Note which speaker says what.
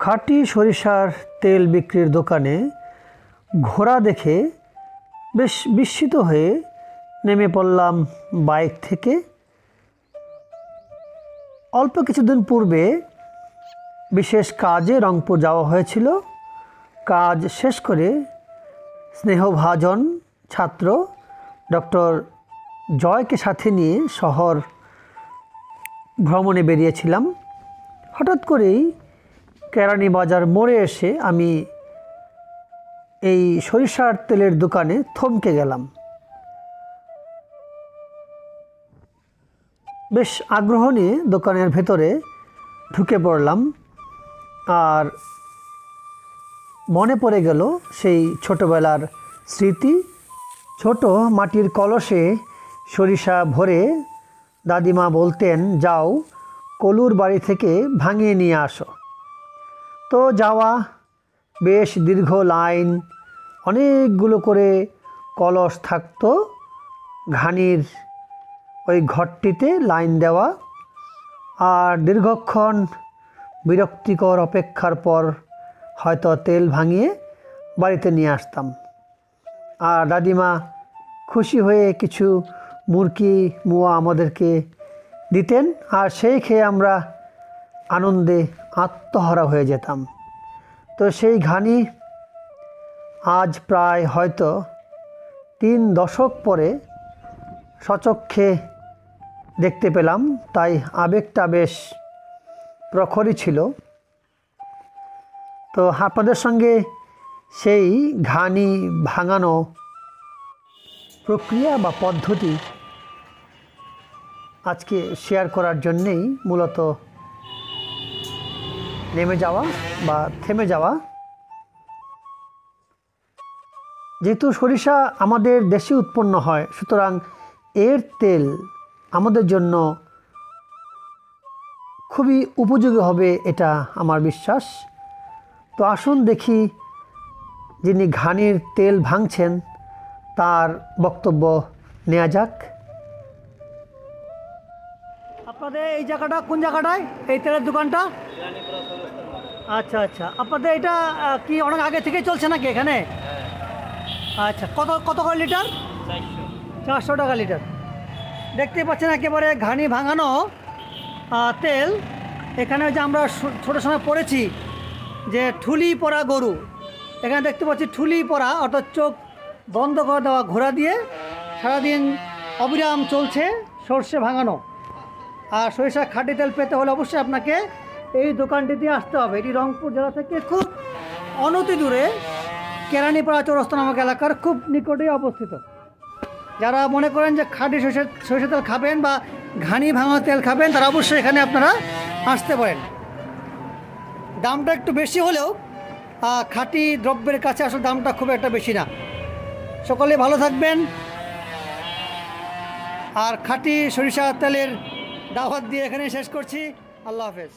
Speaker 1: খাঁটি সরিষার তেল বিক্রির দোকানে ঘোড়া দেখে বেশ বিস্মিত হয়ে নেমে পড়লাম বাইক থেকে। অল্প কিছুদিন পূর্বে বিশেষ কাজে রংপুর যাওয়া হয়েছিল। কাজ শেষ করে স্নেহভাজন ছাত্র ডক্টর জয়কে সাথে নিয়ে শহর ভ্রমণে বেরিয়েছিলাম। হঠাৎ করেই কেরানি বাজার মোড়ে এসে আমি এই সরিষার তেলের দোকানে থমকে গেলাম। বেশ আগ্রহ নিয়ে দোকানের ভেতরে ঢুকে পড়লাম, আর মনে পড়ে গেল সেই ছোটবেলার স্মৃতি। ছোট মাটির কলসে সরিষা ভরে দাদিমা বলতেন, যাও কলুর বাড়ি থেকে ভাঙিয়ে নিয়ে আসো। তো যাওয়া, বেশ দীর্ঘ লাইন, অনেকগুলো করে কলস থাকতো, ঘানির ওই ঘরটিতে লাইন দেওয়া, আর দীর্ঘক্ষণ বিরক্তিকর অপেক্ষার পর হয়তো তেল ভাঙিয়ে বাড়িতে নিয়ে আসতাম। আর দাদিমা খুশি হয়ে কিছু মুরকি মুয়া আমাদেরকে দিতেন, আর সেই খেয়ে আমরা আনন্দে আত্মহারা হয়ে যেতাম। তো সেই ঘানি আজ প্রায় হয়তো 3 দশক পরে সচক্ষে দেখতে পেলাম, তাই আবেগটা বেশ প্রখরই ছিল। তো আপনাদের সঙ্গে সেই ঘানি ভাঙানো প্রক্রিয়া বা পদ্ধতি আজকে শেয়ার করার জন্যেই মূলত নেমে যাওয়া বা থেমে যাওয়া। যেহেতু সরিষা আমাদের দেশে উৎপন্ন হয়, সুতরাং এর তেল আমাদের জন্য খুবই উপযোগী হবে, এটা আমার বিশ্বাস। তো আসুন দেখি যিনি ঘানির তেল ভাঙছেন তার বক্তব্য নেওয়া যাক। আপনাদের এই জায়গাটা কোন জায়গাটায়, এই তেলের দোকানটা? আচ্ছা আচ্ছা, আপনাদের এটা কি অনেক আগে থেকেই চলছে নাকি এখানে? আচ্ছা, কত কত করে লিটার? 400 টাকা লিটার। দেখতেই পাচ্ছেন একেবারে ঘানি ভাঙানো তেল। এখানে যে আমরা ছোটো সময় পড়েছি যে ঠুলি পরা গরু, এখানে দেখতে পাচ্ছি ঠুলি পরা, অর্থাৎ চোখ বন্ধ করে দেওয়া ঘোড়া দিয়ে সারাদিন অবিরাম চলছে সর্ষে ভাঙানো। আর সরিষার খাঁটি তেল পেতে হলে অবশ্যই আপনাকে এই দোকানটিতে আসতে হবে। এটি রংপুর জেলা থেকে খুব অনতি দূরে কেরানীপাড়া চৌরাস্তা নামক এলাকার খুব নিকটেই অবস্থিত। যারা মনে করেন যে খাঁটি সরিষা তেল খাবেন বা ঘানি ভাঙা তেল খাবেন, তারা অবশ্যই এখানে আপনারা আসতে পারেন। দামটা একটু বেশি হলেও খাঁটি দ্রব্যের কাছে আসলে দামটা খুব একটা বেশি না। সকলে ভালো থাকবেন, আর খাঁটি সরিষা তেলের দাওয়াত দিয়ে এখানে শেষ করছি। আল্লাহ হাফেজ।